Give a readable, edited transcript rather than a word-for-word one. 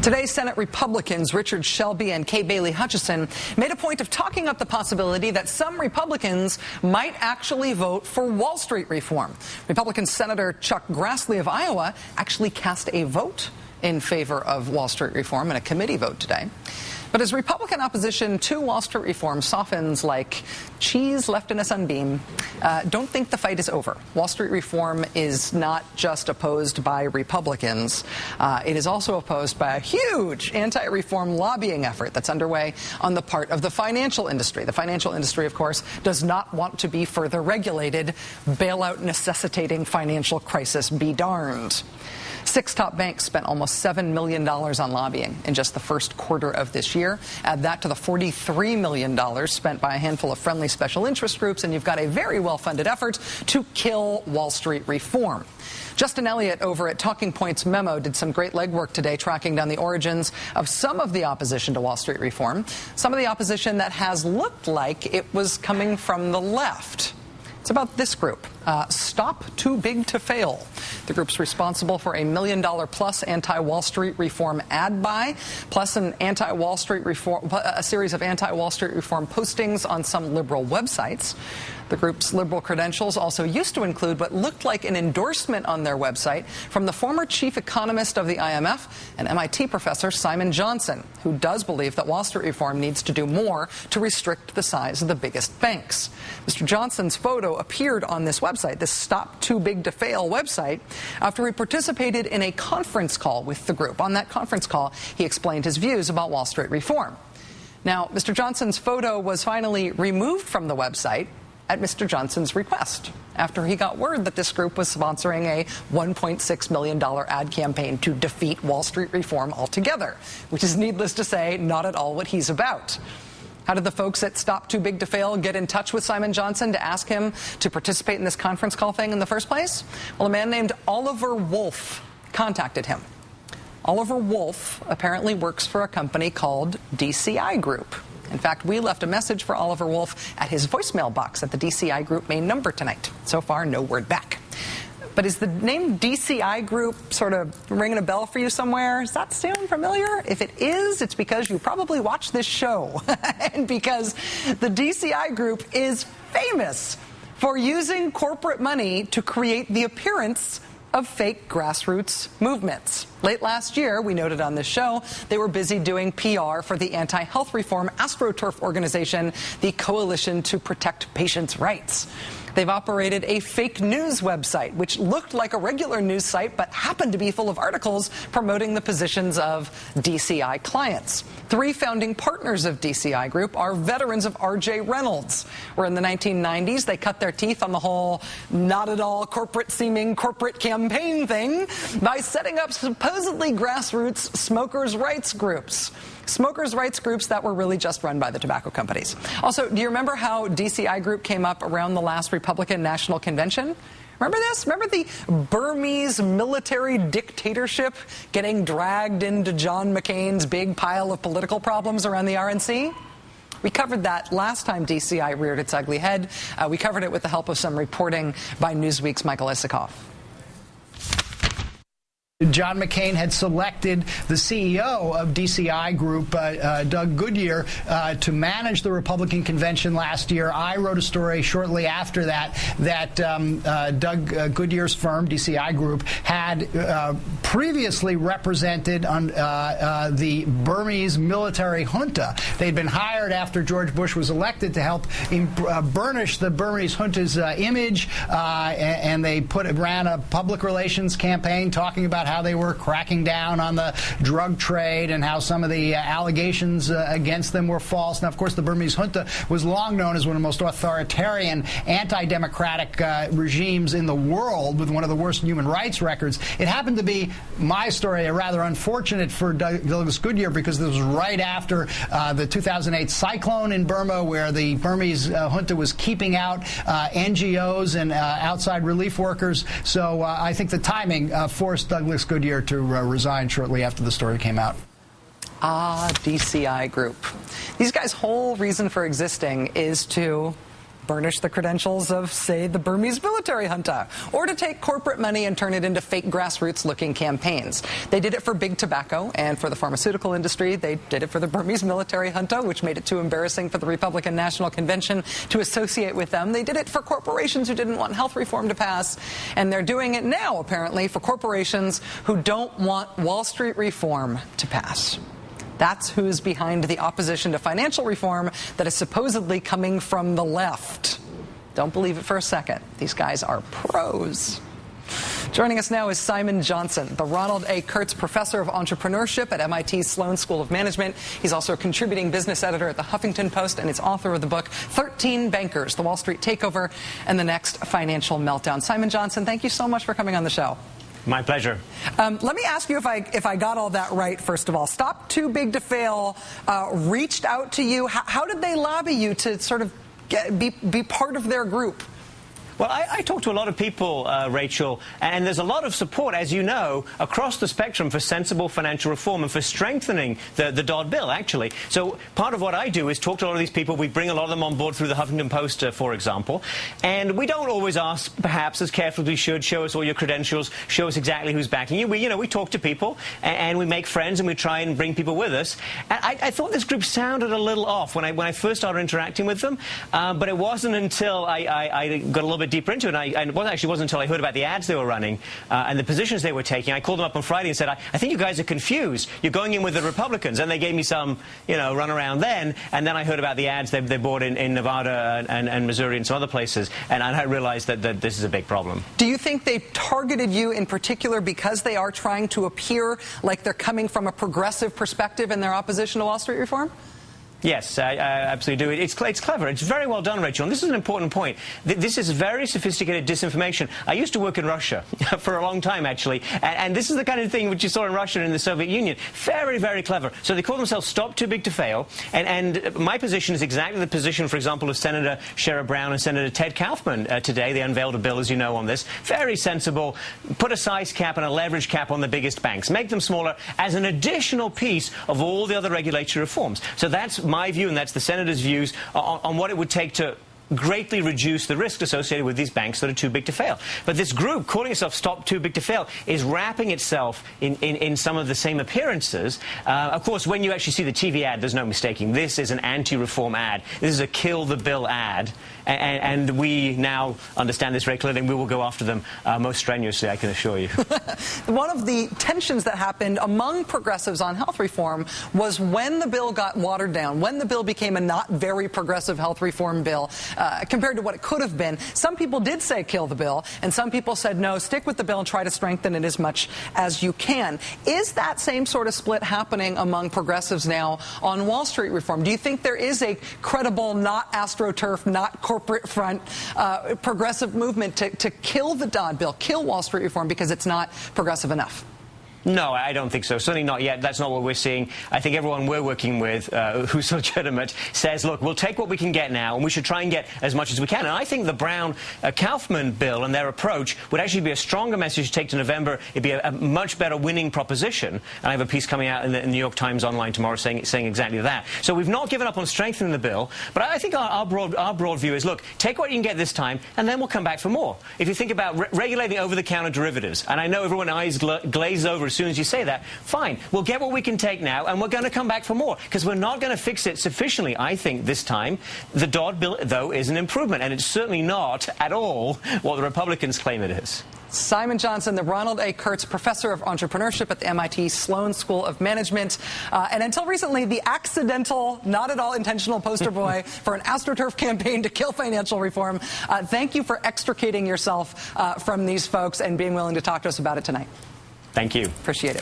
Today, Senate Republicans Richard Shelby and Kay Bailey Hutchison made a point of talking up the possibility that some Republicans might actually vote for Wall Street reform. Republican Senator Chuck Grassley of Iowa actually cast a vote in favor of Wall Street reform in a committee vote today. But as Republican opposition to Wall Street reform softens like cheese left in a sunbeam, don't think the fight is over. Wall Street reform is not just opposed by Republicans. It is also opposed by a huge anti-reform lobbying effort that's underway on the part of the financial industry. The financial industry, of course, does not want to be further regulated. Bailout necessitating financial crisis be darned. 6 top banks spent almost $7 million on lobbying in just the first quarter of this year. Add that to the $43 million spent by a handful of friendly special interest groups, and you've got a very well-funded effort to kill Wall Street reform. Justin Elliott over at Talking Points Memo did some great legwork today tracking down the origins of some of the opposition to Wall Street reform, some of the opposition that has looked like it was coming from the left. It's about this group, Stop Too Big to Fail. The group's responsible for a $1 million plus anti-Wall Street reform ad buy, plus a series of anti-Wall Street reform postings on some liberal websites. The group's liberal credentials also used to include what looked like an endorsement on their website from the former chief economist of the IMF and MIT professor Simon Johnson, who does believe that Wall Street reform needs to do more to restrict the size of the biggest banks. Mr. Johnson's photo appeared on this website, this Stop Too Big to Fail website, after he participated in a conference call with the group. On that conference call, he explained his views about Wall Street reform. Now, Mr. Johnson's photo was finally removed from the website at Mr. Johnson's request, after he got word that this group was sponsoring a $1.6 million ad campaign to defeat Wall Street reform altogether, which is, needless to say, not at all what he's about. How did the folks at Stop Too Big to Fail get in touch with Simon Johnson to ask him to participate in this conference call thing in the first place? Well, a man named Oliver Wolf contacted him. Oliver Wolf apparently works for a company called DCI Group. In fact, we left a message for Oliver Wolf at his voicemail box at the DCI Group main number tonight. So far, no word back. But is the name DCI Group sort of ringing a bell for you somewhere? Does that sound familiar? If it is, it's because you probably watch this show. And because the DCI Group is famous for using corporate money to create the appearance of fake grassroots movements. Late last year, we noted on this show, they were busy doing PR for the anti-health reform AstroTurf organization, the Coalition to Protect Patients' Rights. They've operated a fake news website, which looked like a regular news site, but happened to be full of articles promoting the positions of DCI clients. 3 founding partners of DCI Group are veterans of R.J. Reynolds, where in the 1990s they cut their teeth on the whole not at all corporate-seeming corporate campaign thing by setting up supposedly grassroots smokers' rights groups. Smokers' rights groups that were really just run by the tobacco companies. Also, do you remember how DCI Group came up around the last Republican National Convention? Remember this? Remember the Burmese military dictatorship getting dragged into John McCain's big pile of political problems around the RNC? We covered that last time DCI reared its ugly head. We covered it with the help of some reporting by Newsweek's Michael Isikoff. John McCain had selected the CEO of DCI Group, Doug Goodyear, to manage the Republican convention last year. I wrote a story shortly after that Doug Goodyear's firm, DCI Group, had previously represented the Burmese military junta. They'd been hired after George Bush was elected to help burnish the Burmese junta's image, and they ran a public relations campaign talking about how they were cracking down on the drug trade and how some of the allegations against them were false. Now, of course, the Burmese junta was long known as one of the most authoritarian, anti-democratic regimes in the world, with one of the worst human rights records. It happened to be my story, rather unfortunate for Douglas Goodyear, because this was right after the 2008 cyclone in Burma, where the Burmese junta was keeping out NGOs and outside relief workers. So I think the timing forced Douglas Goodyear to resign shortly after the story came out. DCI Group. These guys' whole reason for existing is to burnish the credentials of, say, the Burmese military junta, or to take corporate money and turn it into fake grassroots-looking campaigns. They did it for big tobacco and for the pharmaceutical industry. They did it for the Burmese military junta, which made it too embarrassing for the Republican National Convention to associate with them. They did it for corporations who didn't want health reform to pass, and they're doing it now, apparently, for corporations who don't want Wall Street reform to pass. That's who's behind the opposition to financial reform that is supposedly coming from the left. Don't believe it for a second. These guys are pros. Joining us now is Simon Johnson, the Ronald A. Kurtz Professor of Entrepreneurship at MIT's Sloan School of Management. He's also a contributing business editor at the Huffington Post and is author of the book 13 Bankers, The Wall Street Takeover and the Next Financial Meltdown. Simon Johnson, thank you so much for coming on the show. My pleasure. Let me ask you if I got all that right, first of all. Stop Too Big to Fail reached out to you. How did they lobby you to sort of be part of their group? Well, I talk to a lot of people, Rachel, and there's a lot of support, as you know, across the spectrum for sensible financial reform and for strengthening the Dodd bill, actually. So part of what I do is talk to a lot of these people. We bring a lot of them on board through the Huffington Post, for example. And we don't always ask, perhaps, as carefully as we should, show us all your credentials, show us exactly who's backing you. We talk to people, and we make friends, and we try and bring people with us. And I thought this group sounded a little off when I first started interacting with them, but it wasn't until I got a little bit deeper into it, and it wasn't until I heard about the ads they were running and the positions they were taking. I called them up on Friday and said, I think you guys are confused. You're going in with the Republicans. And they gave me some, run around then. And then I heard about the ads they bought in Nevada and Missouri and some other places. And I realized that this is a big problem. Do you think they targeted you in particular because they are trying to appear like they're coming from a progressive perspective in their opposition to Wall Street reform? Yes, I absolutely do. It's clever. It's very well done, Rachel. And this is an important point. This is very sophisticated disinformation. I used to work in Russia for a long time, actually. And this is the kind of thing which you saw in Russia and in the Soviet Union. Very, very clever. So they call themselves Stop Too Big to Fail. And my position is exactly the position, for example, of Senator Sherrod Brown and Senator Ted Kaufman today. They unveiled a bill, as you know, on this. Very sensible. Put a size cap and a leverage cap on the biggest banks. Make them smaller as an additional piece of all the other regulatory reforms. So that's my view, and that's the Senator's views on what it would take to greatly reduce the risk associated with these banks that are too big to fail. But this group, calling itself Stop Too Big to Fail, is wrapping itself in some of the same appearances. Of course, when you actually see the TV ad, there's no mistaking. This is an anti-reform ad. This is a kill the bill ad. And we now understand this very clearly, and we will go after them most strenuously, I can assure you. One of the tensions that happened among progressives on health reform was when the bill got watered down, when the bill became a not very progressive health reform bill, compared to what it could have been. Some people did say kill the bill, and some people said no, stick with the bill and try to strengthen it as much as you can. Is that same sort of split happening among progressives now on Wall Street reform? Do you think there is a credible, not AstroTurf, not corporate front, progressive movement to kill the Dodd bill, kill Wall Street reform because it's not progressive enough? No, I don't think so. Certainly not yet. That's not what we're seeing. I think everyone we're working with who's legitimate says, look, we'll take what we can get now, and we should try and get as much as we can. And I think the Brown-Kaufman bill and their approach would actually be a stronger message to take to November. It'd be a much better winning proposition. And I have a piece coming out in the New York Times online tomorrow saying exactly that. So we've not given up on strengthening the bill. But I think our broad view is, look, take what you can get this time, and then we'll come back for more. If you think about regulating over-the-counter derivatives, and I know everyone's eyes glaze over as soon as you say that, fine. We'll get what we can take now, and we're going to come back for more, because we're not going to fix it sufficiently, I think, this time. The Dodd bill, though, is an improvement, and it's certainly not at all what the Republicans claim it is. Simon Johnson, the Ronald A. Kurtz Professor of Entrepreneurship at the MIT Sloan School of Management, and until recently, the accidental, not at all intentional poster boy for an AstroTurf campaign to kill financial reform. Thank you for extricating yourself from these folks and being willing to talk to us about it tonight. Thank you. Appreciate it.